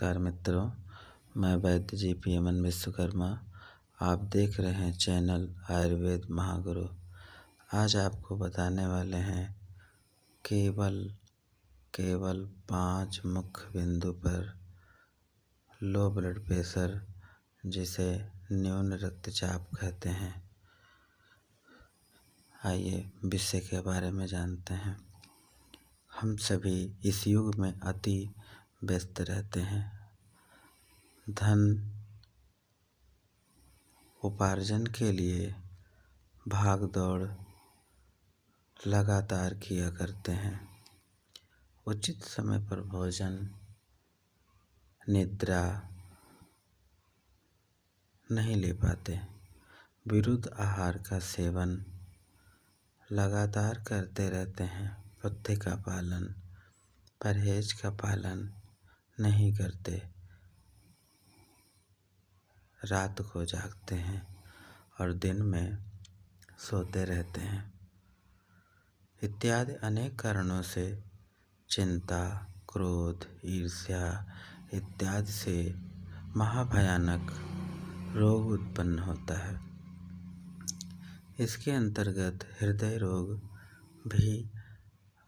नमस्कार मित्रों, मैं वैद्य जी.पी. अमन विश्वकर्मा। आप देख रहे हैं चैनल आयुर्वेद महागुरु। आज आपको बताने वाले हैं केवल 5 मुख्य बिंदु पर लो ब्लड प्रेशर, जिसे न्यून रक्तचाप कहते हैं। आइए विषय के बारे में जानते हैं। हम सभी इस युग में अति व्यस्त रहते हैं। धन उपार्जन के लिए भाग दौड़ लगातार किया करते हैं। उचित समय पर भोजन, निद्रा नहीं ले पाते। विरुद्ध आहार का सेवन लगातार करते रहते हैं। पथ्य का पालन, परहेज का पालन नहीं करते। रात को जागते हैं और दिन में सोते रहते हैं। इत्यादि अनेक कारणों से चिंता, क्रोध, ईर्ष्या इत्यादि से महाभयानक रोग उत्पन्न होता है। इसके अंतर्गत हृदय रोग भी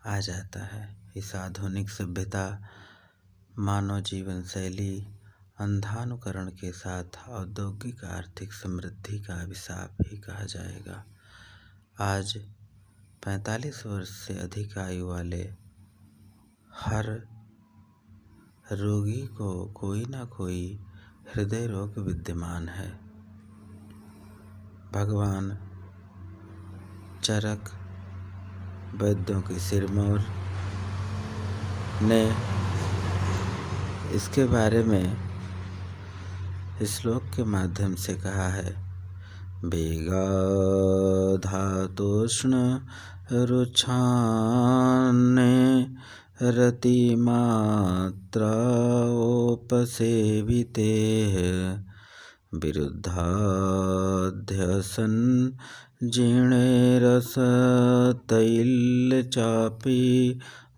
आ जाता है। इस आधुनिक सभ्यता, मानव जीवन शैली, अंधानुकरण के साथ औद्योगिक आर्थिक समृद्धि का अभिशाप ही कहा जाएगा। आज 45 वर्ष से अधिक आयु वाले हर रोगी को कोई ना कोई हृदय रोग विद्यमान है। भगवान चरक वैद्यों की सिरमौर ने इसके बारे में श्लोक के माध्यम से कहा है। वेगाधातोष्ण रुक्षान्ने रतिमात्रावोपसेविते विरुद्धाध्यसन् जीर्णे रसतैलचापि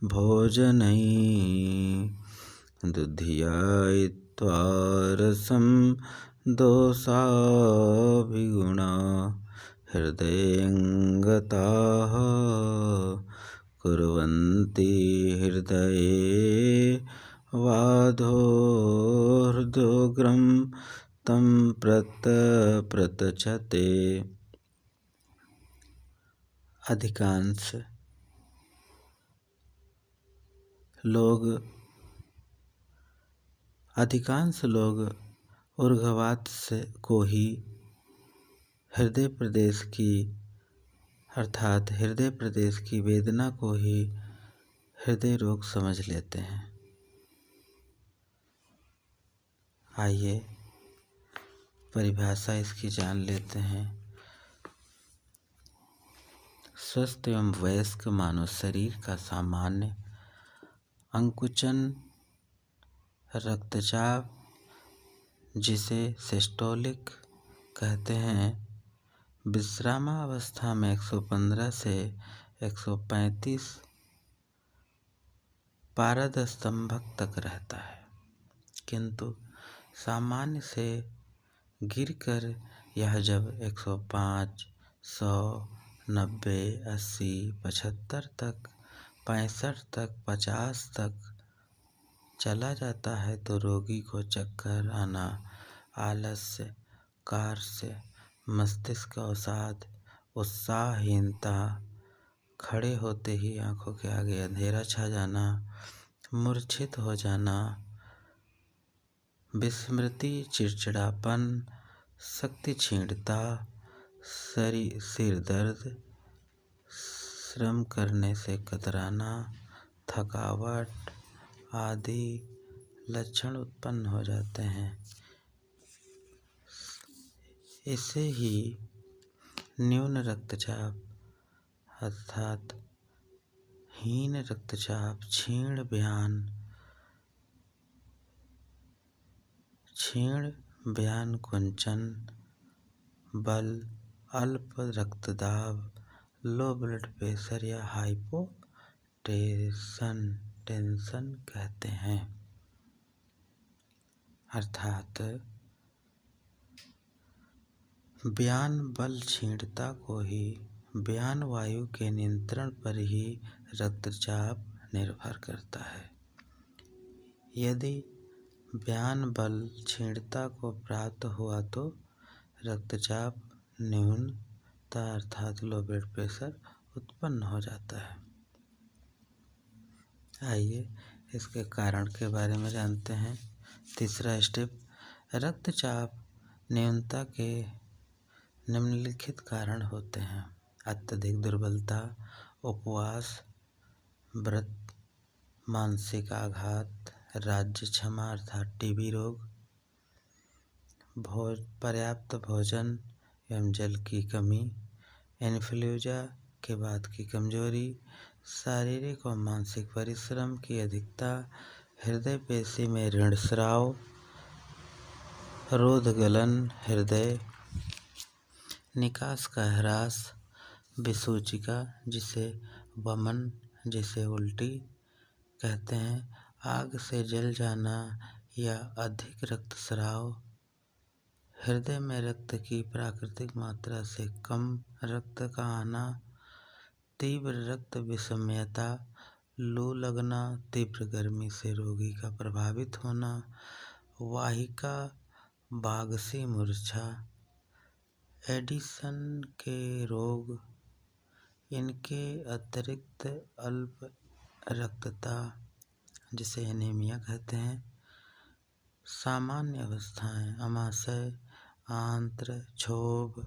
भोजनै दुधियायित्वा रसं दोषाभिगुणा हृदयंगताः कुर्वन्ति हृदये वाधोर्दोग्रं तं प्रतचते। अधिकांश लोग ऊर्ध्ववात को ही हृदय प्रदेश की वेदना को ही हृदय रोग समझ लेते हैं। आइए परिभाषा इसकी जान लेते हैं। स्वस्थ एवं वयस्क मानव शरीर का सामान्य अंकुचन रक्तचाप, जिसे सिस्टोलिक कहते हैं, विश्रामावस्था में 115 से 135 पारदस्तंभक तक रहता है, किंतु सामान्य से गिरकर यह जब 105, 100, 90, 80, 75 तक, 65 तक, 50 तक चला जाता है तो रोगी को चक्कर आना, आलस्य, कार्य, मस्तिष्क अवसाद, उत्साहहीनता, खड़े होते ही आंखों के आगे अंधेरा छा जाना, मूर्छित हो जाना, विस्मृति, चिड़चिड़ापन, शक्ति क्षीणता, सिर दर्द, श्रम करने से कतराना, थकावट आदि लक्षण उत्पन्न हो जाते हैं। इसे ही न्यून रक्तचाप अर्थात हीन रक्तचाप, क्षीण ब्यान, कुंचन, बल, अल्प रक्तदाब, लो ब्लड प्रेशर या हाइपोटेंशन कहते हैं। अर्थात व्यान बल क्षीणता को ही व्यान वायु के नियंत्रण पर ही रक्तचाप निर्भर करता है। यदि व्यान बल क्षीणता को प्राप्त हुआ तो रक्तचाप न्यूनता अर्थात लो ब्लड प्रेशर उत्पन्न हो जाता है। आइए इसके कारण के बारे में जानते हैं। तीसरा स्टेप, रक्तचाप न्यूनता के निम्नलिखित कारण होते हैं: अत्यधिक दुर्बलता, उपवास, व्रत, मानसिक आघात, राज्य क्षमा अर्थात टीबी रोग, पर्याप्त भोजन एवं जल की कमी, इन्फ्लूएंजा के बाद की कमजोरी, शारीरिक और मानसिक परिश्रम की अधिकता, हृदय पेशी में ऋणस्राव, रोधगलन, हृदय निकास का ह्रास, विसूचिका जिसे वमन जिसे उल्टी कहते हैं, आग से जल जाना या अधिक रक्तस्राव, हृदय में रक्त की प्राकृतिक मात्रा से कम रक्त का आना, तीव्र रक्त विषमयता, लू लगना, तीव्र गर्मी से रोगी का प्रभावित होना, वाहिका बागसी मूर्छा, एडिसन के रोग, इनके अतिरिक्त अल्प रक्तता जिसे एनीमिया कहते हैं, सामान्य अवस्थाएं, अमाशय, आंत्र, क्षोभ,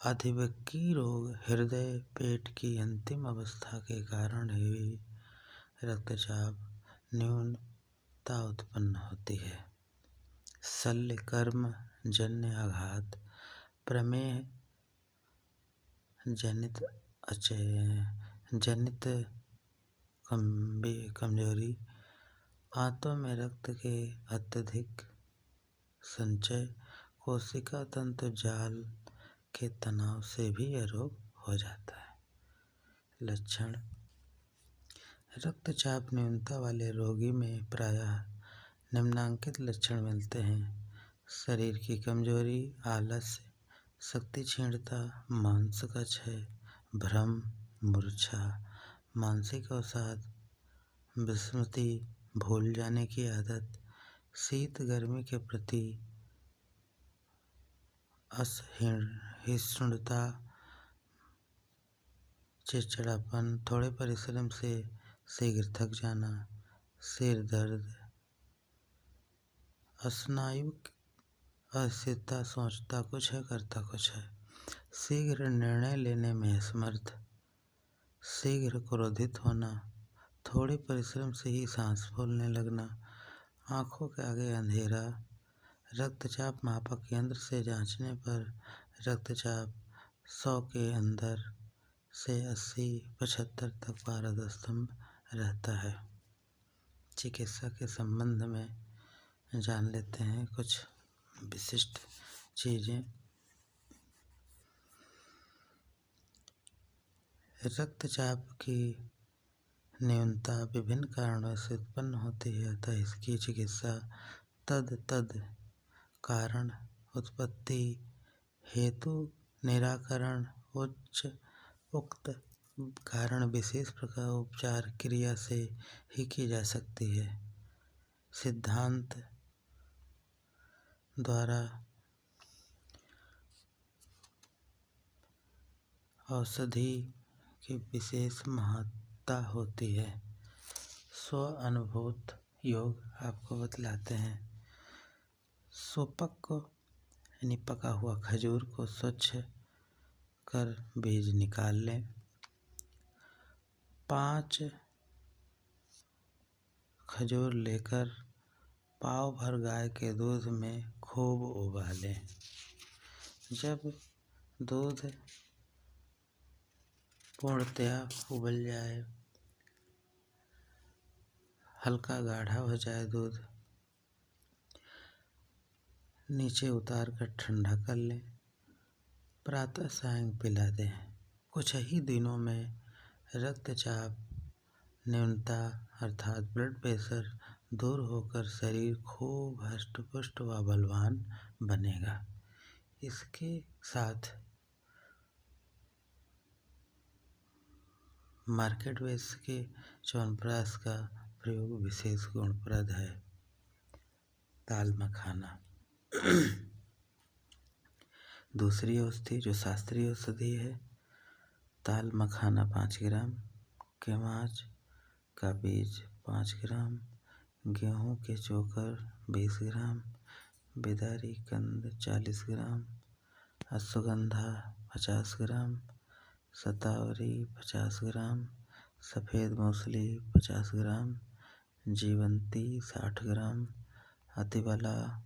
अधिवक्की रोग, हृदय, पेट की अंतिम अवस्था के कारण ही रक्तचाप न्यूनता उत्पन्न होती है। शल्य कर्म जन्य आघात, प्रमेह जनित कमजोरी, आंतों में रक्त के अत्यधिक संचय, कोशिका तंतु जाल के तनाव से भी यह रोग हो जाता है। लक्षण, रक्तचाप न्यूनता वाले रोगी में प्रायः निम्नांकित लक्षण मिलते हैं: शरीर की कमजोरी, आलस्य, शक्ति क्षीणता, मांस का क्षय, भ्रम, मूर्छा, मानसिक अवसाद, विस्मृति, भूल जाने की आदत, शीत गर्मी के प्रति असहिष्णुता, चिड़चिड़ापन, थोड़े परिश्रम से शीघ्र थक जाना, सिर दर्द, स्नायु अस्थिरता, सोचता कुछ है करता कुछ है, शीघ्र निर्णय लेने में असमर्थ, शीघ्र क्रोधित होना, थोड़े परिश्रम से ही सांस फूलने लगना, आँखों के आगे अंधेरा, रक्तचाप मापक यंत्र से जांचने पर रक्तचाप 100 के अंदर से 80-75 तक पारद स्तंभ रहता है। चिकित्सा के संबंध में जान लेते हैं कुछ विशिष्ट चीज़ें। रक्तचाप की न्यूनता विभिन्न कारणों से उत्पन्न होती है, अतः इसकी चिकित्सा तद कारण, उत्पत्ति, हेतु, निराकरण, उक्त कारण विशेष प्रकार उपचार क्रिया से ही की जा सकती है। सिद्धांत द्वारा औषधि की विशेष महत्ता होती है। स्व अनुभूत योग आपको बतलाते हैं। सोपक को यानी पका हुआ खजूर को स्वच्छ कर बीज निकाल लें। 5 खजूर लेकर पाव भर गाय के दूध में खूब उबालें। जब दूध पूर्णतया उबल जाए, हल्का गाढ़ा हो जाए दूध, नीचे उतार कर ठंडा कर लें। प्रातः सायं पिला दें। कुछ ही दिनों में रक्तचाप न्यूनता अर्थात ब्लड प्रेशर दूर होकर शरीर खूब हष्ट-पुष्ट व बलवान बनेगा। इसके साथ मार्केट बेस के च्यवनप्राश का प्रयोग विशेष गुणप्रद है। ताल मखाना दूसरी औषधि जो शास्त्रीय औषधि है। ताल मखाना 5 ग्राम, केमाच का बीज 5 ग्राम, गेहूं के चोकर 20 ग्राम, बिदारी कंद 40 ग्राम, अश्वगंधा 50 ग्राम, शतावरी 50 ग्राम, सफ़ेद मूसली 50 ग्राम, जीवंती 60 ग्राम, अतिबला,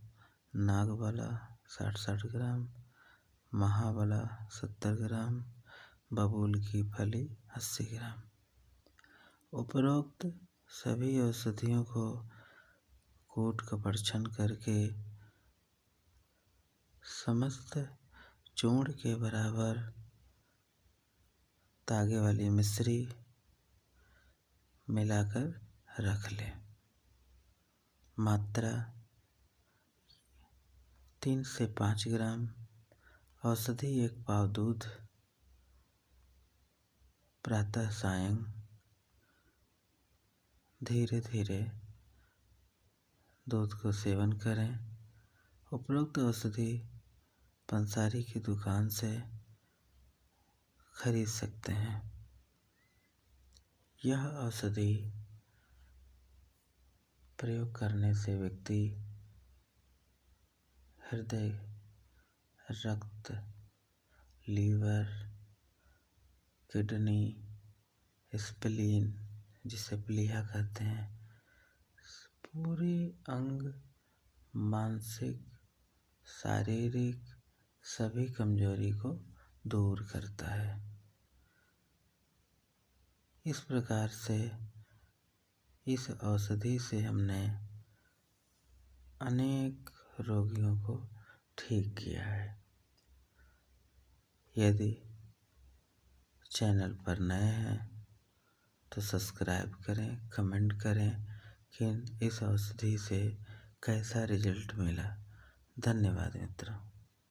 नागबला 60-60 ग्राम, महाबला 70 ग्राम, बबूल की फली 80 ग्राम। उपरोक्त सभी औषधियों को कूट का परीक्षण करके समस्त चूर्ण के बराबर तागे वाली मिश्री मिलाकर रख लें। मात्रा 3 से 5 ग्राम। औषधि 1 पाव दूध, प्रातः सायं धीरे धीरे दूध को सेवन करें। उपरोक्त औषधि पंसारी की दुकान से खरीद सकते हैं। यह औषधि प्रयोग करने से व्यक्ति हृदय, रक्त, लीवर, किडनी, स्प्लीन जिसे प्लीहा कहते हैं, पूरे अंग, मानसिक, शारीरिक सभी कमजोरी को दूर करता है। इस प्रकार से इस औषधि से हमने अनेक रोगियों को ठीक किया है। यदि चैनल पर नए हैं तो सब्सक्राइब करें, कमेंट करें कि इस औषधि से कैसा रिजल्ट मिला। धन्यवाद मित्रों।